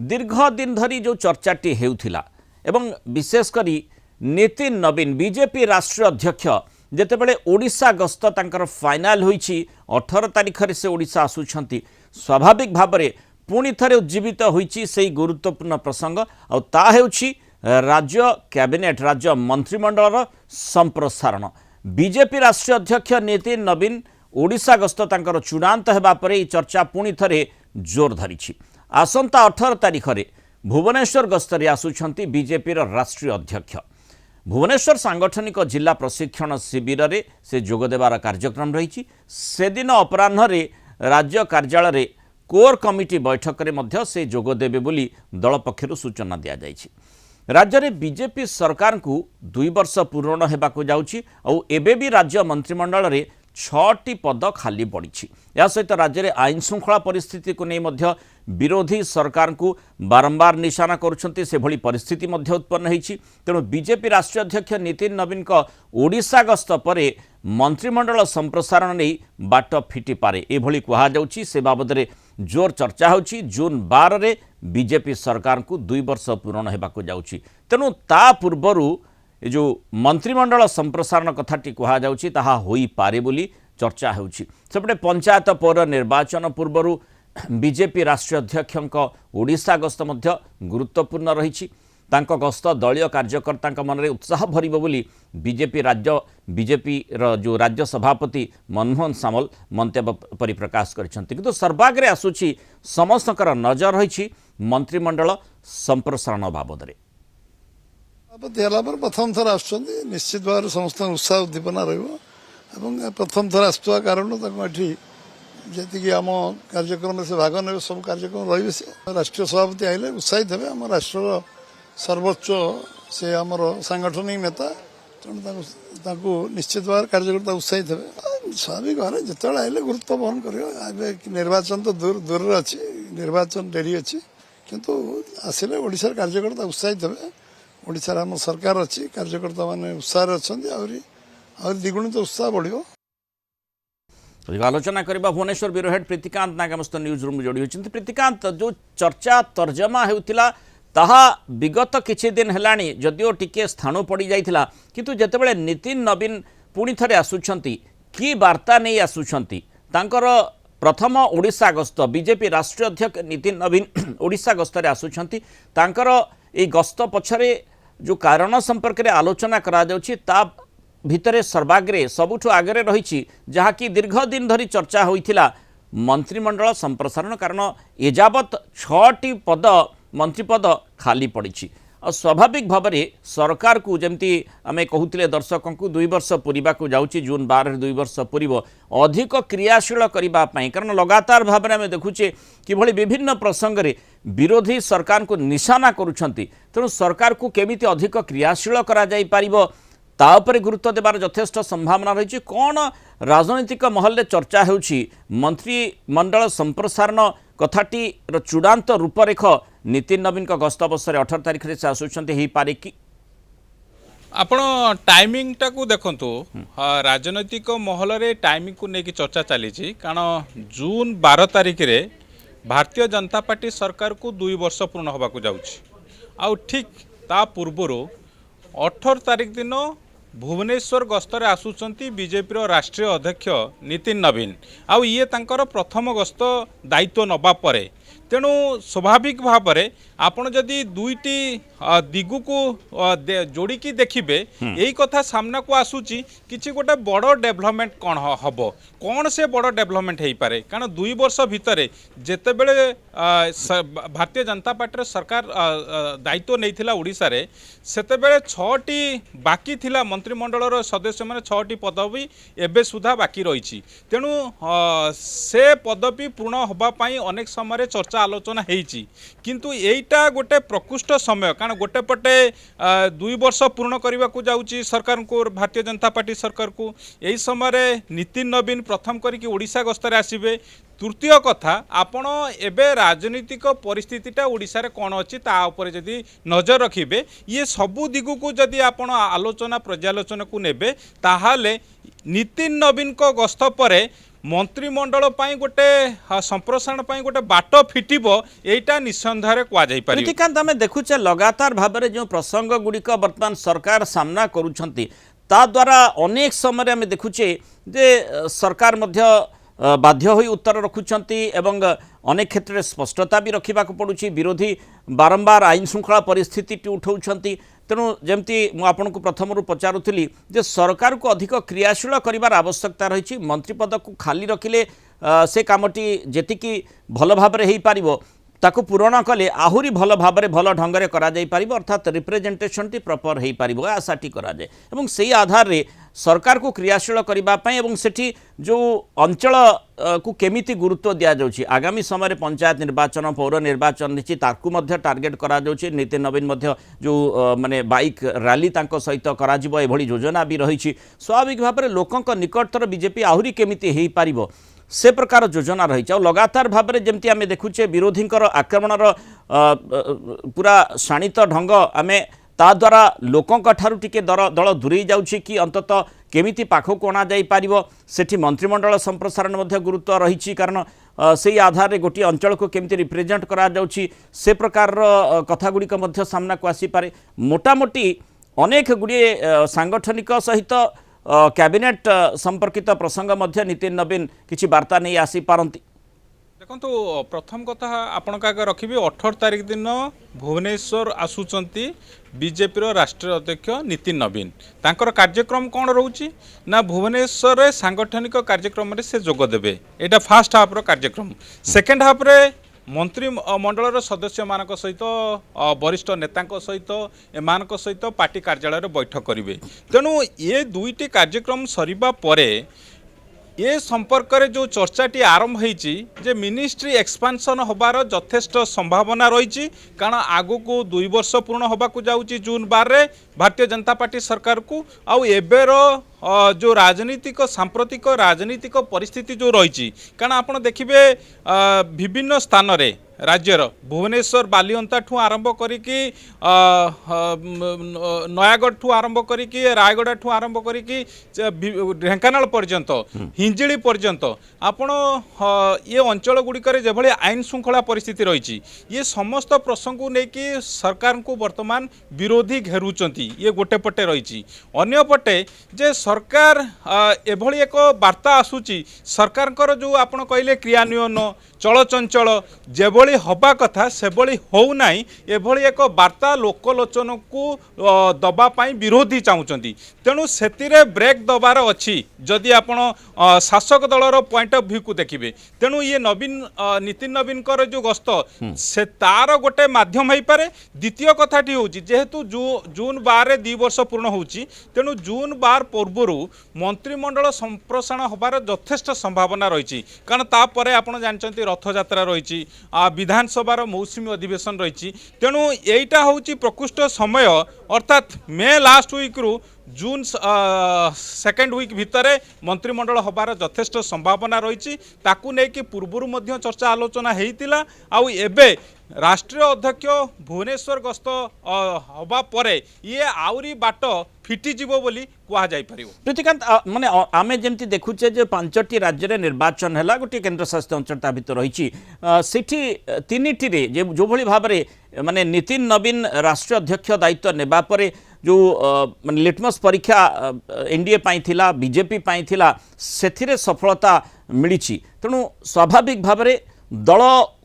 दीर्घ दिन धरी जो चर्चाटी हेउथिला एवं विशेषकर नितिन नवीन बीजेपी राष्ट्रीय अध्यक्ष जितेबाला ओडिशा गस्त तांकर फाइनाल होईछि 18 तारिख रे से ओडिशा आसुछंती स्वाभाविक भाव में पुणी थे उज्जीवित होईछि सेही गुरुत्वपूर्ण प्रसंग आ ता हेउछि राज्य कैबिनेट राज्य मंत्रिमंडल संप्रसारण बीजेपी राष्ट्रीय अध्यक्ष नितिन नवीन ओडिशा गस्त तांकर चूड़ांत हेबा परे ई चर्चा पुणी थे जोर धरिछि। आसंता 18 तारिख रे भुवनेश्वर गस्तरे आसुछंती बीजेपी राष्ट्रीय अध्यक्ष। भुवनेश्वर सांगठनिक जिला प्रशिक्षण शिविर रे से जोगदेवार कार्यक्रम रही से दिन अपराह्न राज्य कार्यालय कोर कमिटी बैठक रे मध्य से जोगदेबे बोली दल पक्षरु सूचना दिया जायछि। राज्य में बीजेपी सरकार को 2 वर्ष पूर्ण होगाकू जाउछि और एबे भी राज्य मंत्रिमंडल रे 6टी पद खाली पड़ी। या सहित राज्य में आईन श्रृंखला परिस्थिति को नहीं मध्य विरोधी सरकार को बारंबार निशाना करुछंती से भली परिस्थिति मध्य उत्पन्न होईछि। तेणु बीजेपी राष्ट्रीय अध्यक्ष नितिन नवीन का ओडिशा गस्त परे मंत्रिमंडल संप्रसारण नहीं बाट फिटी पारे एभली कहा जाउछि। से बाबद रे जोर चर्चा होछि। जून 12 रे बीजेपी सरकार को 2 वर्ष पूर्ण होगाकू जाउछि। तेणु ता पूर्वरु जो मंत्रिमंडल संप्रसारण कथाटी कहा जाउछि ताहा होई पारे बोली चर्चा होउछि। सेपटे पंचायत पौर निर्वाचन पूर्वरु बीजेपी राष्ट्रीय अध्यक्ष ओडिशा गस्त मध्य गुरुत्वपूर्ण रही। तांको गस्त दलीय कार्यकर्ता मन में उत्साह भरिबो बोली बीजेपी जो राज्य सभापति मनमोहन सामल मंतव्य परिप्रकाश करिसेंति। किंतु सर्वाग्रे आसुछि समस्तकर नजर रही मंत्रिमंडल संप्रसारण बाबद रे। प्रथम थर आस निश्चित भाव समस्त उत्साह उद्दीपना रथम थर आसुवा कारण जी आम कार्यक्रम से भाग ने सब कार्यक्रम रही राष्ट्रीय सभापति आइले उत्साहित हे आम राष्ट्र सर्वोच्च से आमर सांगठनिक नेता तेणु निश्चित भाव कार्यकर्ता उत्साहित हे स्वाभाविक भाव में जिते आइले गुरुत्व बहन कर। निर्वाचन तो दूर अच्छी निर्वाचन डेरी अच्छी किंतु आसिले ओडिशार कार्यकर्ता उत्साहित हे। ओडिशार आम सरकार अच्छी कार्यकर्ता माने उत्साह अच्छा द्विगुणित उत्साह बढ़ो। आलोचना करबा भुवनेश्वर ब्यूरो हेड प्रीतिकांत नागमस्त न्यूज रूम जोड़ी होती। प्रीतिकांत जो चर्चा तर्जमा होता ताहा विगत किछि दिन हेलाणी जदिओ टिके स्थान पड़ जाइथिला किंतु जेतेबेले नितिन नवीन पुणी थरे आसुछंती की वार्ता नहीं आसुछंती तांकर प्रथम ओडिशा गस्त बीजेपी राष्ट्रीय अध्यक्ष नितिन नवीन ओडिशा गस्तरे आसुछंती तांकर ए गस्त पछरे जो कारण संपर्क में आलोचना करा जाउछि ता भितरे सर्वाग्रे सबुठु आगरे रही जहाँकि दीर्घ दिन धरी चर्चा होइथिला मंत्रिमंडल संप्रसारण कारण एजावत 6टी पद मंत्रीपद खाली पड़ी। और स्वाभाविक भाव में सरकार को जमती आम कहते दर्शकों को 2 वर्ष पूरा को जाऊँगी जून 12 2 वर्ष पूर्व अधिक क्रियाशील करने कारण लगातार भाव में आम देखुचे कि विभिन्न प्रसंग में विरोधी सरकार को निशाना करुछंती। तेणु सरकार को केमिति अधिक क्रियाशील करा जाई पारिबो ता उपरे गुरुत्व देवार यथेष्ट संभावना रही। कौन राजनीतिक महल में चर्चा होउछि मंत्रिमंडल संप्रसारण कथाटी चूड़ांत रूपरेख नितिन नवीन का गस्त अवसर 18 तारिख से आसुछंती हेई पारे कि आपण टाइमिंग टाकू देखंतु राजनैतिक महल रे टाइमिंग को लेकिन चर्चा चली कारण जून 12 तारिख रे भारतीय जनता पार्टी सरकार को 2 वर्ष पूर्ण होबाकू जाउछि आउ ठीक ता पूर्वरो 18 तारिख दिन भुवनेश्वर गस्तरे आसुचंती बीजेपी राष्ट्रीय अध्यक्ष नितिन नवीन आउ ये तांकर प्रथम गस्त दायित्व नबा परे तेणु स्वाभाविक भाव में आपण जदि दुईटी दिगु को जोड़िकी देखिए यही कथा सामना को आसूची किसी गोटे बड़ डेभलपमेंट कौन हम कौन से बड़ डेभलपमेंट हो पारे कारण 2 वर्ष भितर जेतेबेले भारतीय जनता पार्टी सरकार दायित्व नहीं ओडिशा रे सेतेबेले 6टी बाकी थिला मंत्रिमंडल सदस्य मैंने 6टी पदवी एबे सुधा बाकी रही तेणु से पदवी पूर्ण होगापाई अनेक समय चर्चा आलोचना होती किंतु एटा गोटे प्रकृष्ट समय कारण गोटे पटे 2 वर्ष पूर्ण करने को जाऊँगी सरकार को भारतीय जनता पार्टी सरकार को यही समय नितिन नवीन प्रथम करके ओडिशा गस्तरे आसबे। तृतीय कथा आपण एबे राजनीतिक परिस्थितिटा ओडिशा रे कौन अच्छी तापर जदि नजर रखिबे ये सबू दिगु को जदि आपण आलोचना पर्यालोचना को नेबे ताहाले नितिन नवीन को गस्त परे मंत्रिमंडल गोटे संप्रसारण गोटे बाट फिटिब एटा निसंदेह कहुई प्रीतिकांत आम देखुचे लगातार भाव में जो प्रसंग गुड़िक बर्तमान सरकार सामना करुछंती ता द्वारा अनेक समय आम देखुचे जे सरकार मध्य बाध्य होई उत्तर रखुछंती एवं अनेक क्षेत्र में स्पष्टता भी रखा पड़ुछि विरोधी बारंबार आईन श्रृंखला परिस्थिति उठाउछंती तेणु जमती मुझे प्रथम पचारुली जे सरकार को अधिक क्रियाशील करिवार आवश्यकता रही मंत्रिपद को खाली रखिले से कामटी जेतिकी भल भाव में हो पारिबो ताकू पूरण कले आहुरी भल भाव में भल ढंग करा जाई पारिबो अर्थात रिप्रेजेंटेशन टी प्रॉपर हो पारिबो आशाटी करा जाए एवं से आधार रे सरकार को क्रियाशील करबा पई एवं सेठी जो अंचल को केमिति गुरुत्व दिया जाउछि आगामी समय पंचायत निर्वाचन पौर निर्वाचन निछि ताकू मध्य टार्गेट करा जाउछि नितिन नवीन मध्य जो माने बाइक रैली तांको सहित करा जिवो एभली योजना भी रही स्वाभाविक भाव में लोकंक निकटतर बीजेपी आहुरी केमिति हो पारिबो से प्रकार योजना रही लगातार भाव में जमती आम देखुचे विरोधी आक्रमणर पूरा शाणित ढंग आम ता द्वारा लोकों ठारू टिके दल दूरे जाउछि कि अंतत केमिति पाखक अणा जाई पारिबो सेठी मंत्रिमंडल संप्रसारण मध्य गुरुत्व रही कारण से आधार रे गोटी अंचल को केमिति रिप्रेजेंट करा जाउछि से प्रकार कथा गुड़िक मध्य सामना को आसी पारे मोटामोटी अनेक गुड़िए सांगठनिक सहित कैबिनेट संपर्कित प्रसंग मध्य नितिन नवीन किछि वार्ता नहीं आसी पारंती देखो प्रथम कथा आपण आगे रखी 18 तारिख दिन भुवनेश्वर आसुचंती बीजेपी राष्ट्रीय अध्यक्ष नितिन नवीन तांकर कार्यक्रम कौन रोची ना भुवनेश्वर सांगठनिक कार्यक्रम से जोग देबे एटा फर्स्ट हाफ रो कार्यक्रम सेकेंड हाफ रे मंत्रिमंडल सदस्य मान सहित वरिष्ठ नेता सहित एमान सहित पार्टी कार्यालय बैठक करेंगे तेणु ये दुईटी कार्यक्रम सरिबा परे ये संपर्क में जो चर्चाटी आरंभ होती मिनिस्ट्री एक्सपांशन होबार यथेष्ट संभावना रही कारण आगु को 2 वर्ष पूर्ण होबाकू जाउची जून 12 भारतीय जनता पार्टी सरकार को आउ एबेर जो राजनीतिक सांप्रतिक राजनीतिक परिस्थिति जो रही कारण आपड़ देखिए विभिन्न स्थान रे राज्यर भुवनेश्वर बालिअंता ठू आरंभ करिकी नयागढ़ ठू आरंभ करिकी रायगढ़ ठू आरंभ करिकी ढेंकानाल पर्यंत हिंजिली पर्यंत आपण ये अंचल गुड़िकर जेभली आईन श्रृंखला परिस्थिति रही ये समस्त प्रसंग को लेकिन सरकार को वर्तमान विरोधी घेरुचंती ये गोटे पटे रही अन्य पटे जे सरकार एभली एक वार्ता आसूची सरकार जो आपण कहले क्रियान्वयन चलचंचल जेभली हवा कथा से हो नाई एभली एक वार्ता लोकलोचन को दबापाई विरोधी चाहूँगी तेणु से ब्रेक दबार अच्छी जदि आपण शासक दलर पॉइंट ऑफ व्यू को देखिए तेणु ये नवीन नितिन नवीन जो गस्त से तार गोटे माध्यम हो पारे द्वितीय कथाटी हूँ जेहेतु जून 12 2 वर्ष पूर्ण होची तेणु जून 12 पूर्वर मंत्रिमंडल संप्रसारण होबार यथेष्ट संभावना रही कारण तापर आपण जानते रथयात्रा रही विधानसभार मौसुमी अधिवेशन रही तेणु यहीटा हूँ प्रकृष्ट समय अर्थात मे लास्ट वीक रु जून सेकेंड वीक भितर मंत्रिमंडल होबार यथेष्ट संभावना रही ताकू नेकी पूर्वर मध्य चर्चा आलोचना होता आउ एबे राष्ट्रीय अध्यक्ष भुवनेश्वर गस्त हवा परे ये आउरी बाट फिटिजिबो बोली कहा जाई परिबो प्रीतिकांत माने आमे जेमती देखुचे जे 5टी राज्य रे निर्वाचन हैला गोटे केंद्र शासित अंचल ता भितर रही सेठी तीनिटी रे जे जो भली भाव रे माने नितिन नवीन राष्ट्रीय अध्यक्ष दायित्व नेबा परे जो माने लिटमस परीक्षा एनडीए पाई थिला बीजेपी पाई थिला सेथिरे सफलता मिलिछि तेणु स्वाभाविक भाव रे दल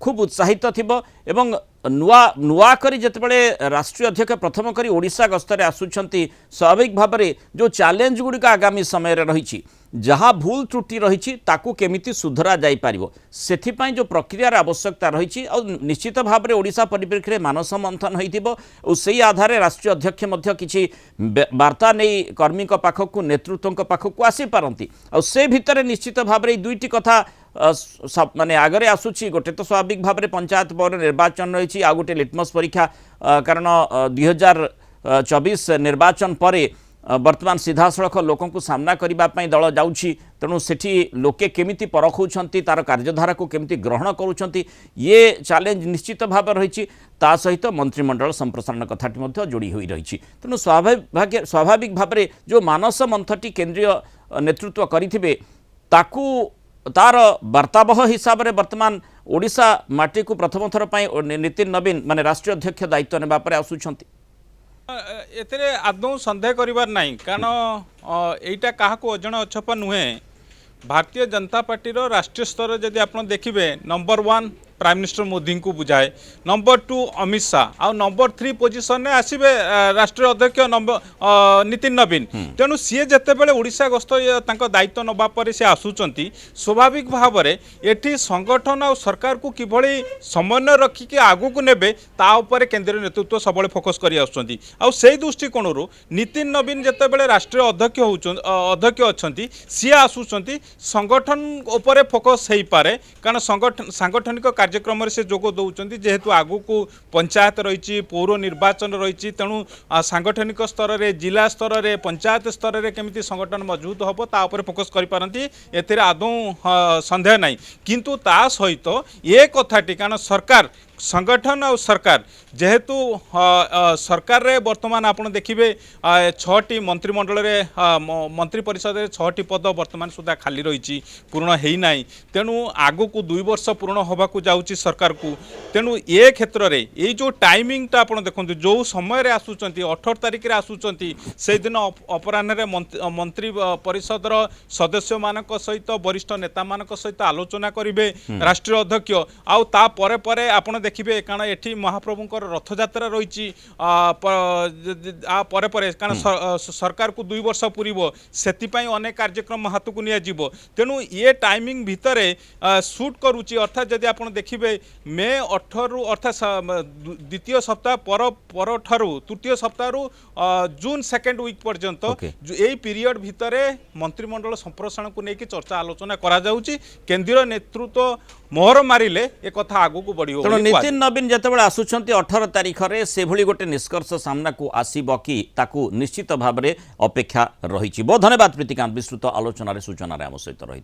खूब उत्साहित थिबो एवं नुआ करी जेतेबेले राष्ट्रीय अध्यक्ष प्रथम करी ओडिशा गस्तरे आसुछंती स्वाभाविक भाव में जो चैलेंज गुड़िक आगामी समय रही जहाँ भूल त्रुटि रही ताकू केमिति सुधरा जाई पारिबो सेथिपाई जो प्रक्रियार आवश्यकता रही निश्चित भाव में ओडिशा परिप्रेक्षी में मानस मंथन होइथिबो और सही आधार राष्ट्रीय अध्यक्ष मध्य किछि वार्ता नहीं कर्मी पाखक नेतृत्व पाखक आसी पारंती और से भितर निश्चित भाव में दुईटी कथा माने आगरे आसुची गोटे तो स्वाभाविक भाव में पंचायत पौर निर्वाचन रही आ गोटे लिटमस परीक्षा कारण 2024 निर्वाचन पर वर्तमान सीधा सड़क लोकों को सामना करने दल जाऊँगी तेणु सेठी लोके केमिति परखुंट तार कार्यधारा को केमिति ग्रहण करुँच ये चैलेंज निश्चित भाव रही सहित मंत्रिमंडल संप्रसारण कथाटी जोड़ी हुई रही तेणु स्वाभाविक भाव में जो मानस मंथटी केंद्रीय नेतृत्व करिथिबे ताकू तार वार्तावह हिसाब से वर्तमान ओडिशा माटी को प्रथम थर नितिन नवीन माने राष्ट्रीय अध्यक्ष दायित्व नेबा परे आसुछंती एथिरे आदौ सन्देह करिवार नाही कारण एइटा काहाको अजण अछपा नुहे। भारतीय जनता पार्टी राष्ट्रीय स्तर जदि आप देखिए नंबर 1 प्राइम मिनिस्टर मोदी को बुझाए, नंबर 2 अमित शाह, और नंबर 3 पोजिशन में आसवे राष्ट्रीय अध्यक्ष नितिन नवीन। तेणु सी जितेबाला ओडिशा गस्त दायित्व नवा पर सी आसुचंती स्वाभाविक भाव में एठी संगठन और सरकार को किभली समन्वय रखिकी आगू नेबे ता उपरे केंद्रीय नेतृत्व सबले फोकस करी आसुचंती। आ सेही दृष्टिकोणरू नितिन नवीन जितेबाला राष्ट्रीय अध्यक्ष अछंती सी आसुचंती संगठन उपरे फोकस हो पारे कारण सांगठनिक कार्यक्रम से जोग दौरान जेहेतु आगू को पंचायत रही पौर निर्वाचन रही तेणु सांगठनिक स्तर में जिला स्तर में पंचायत स्तर में केमी संगठन मजबूत हम तापर फोकस करपारती एथिरे आदौ संदेह नहीं। किंतु ता सहित ये कथाटी कारण सरकार संगठन और सरकार जेहेतु सरकार रे वर्तमान आप देखिए 6टी मंत्रिमंडल रे मंत्री परिषद रे 6टी पद वर्तमान सुधा खाली रही पूर्ण है ना। तेणु आगु को 2 वर्ष पूर्ण होबाकू जाउची सरकार को। तेणु ये क्षेत्र में ये जो टाइमिंगटा आप देखो जो समय आसुचंती 18 तारिख रे आसुचंती से दिन अपराह्न रे मंत्री परिषद सदस्य मानक सहित वरिष्ठ नेता मानक सहित आलोचना करेंगे राष्ट्रीय अध्यक्ष आउ ता परे परे आपण देखिए कारण एठी महाप्रभुंकर रथयात्रा रही परे परे कारण सरकार को 2 वर्ष पूरीब सेतिपाई अनेक कार्यक्रम हाथ को नियाजिबो। तेणु ये टाइमिंग भितर शूट करुच्ची अर्थात जदि आप देखिए मे 18 अर्थात द्वितीय सप्ताह पर ठारू तृतीय सप्ताह जून 2nd वीक पर्यंत यही पीरियड भितर मंत्रिमंडल संप्रसारण को लेकिन चर्चा आलोचना करा जाउची। केंद्रीय नेतृत्व मोहर मारिले एक कथा आगू को बढ़ी तेणु नितिन नवीन जितेबाला आसुचंती 18 तारिख रे से भली गोटे निष्कर्ष सामना को आसीब कि ताकू निश्चित भाव में अपेक्षा रही। बहुत धन्यवाद प्रीतिकांत विस्तृत आलोचना सूचना आम सहित रही।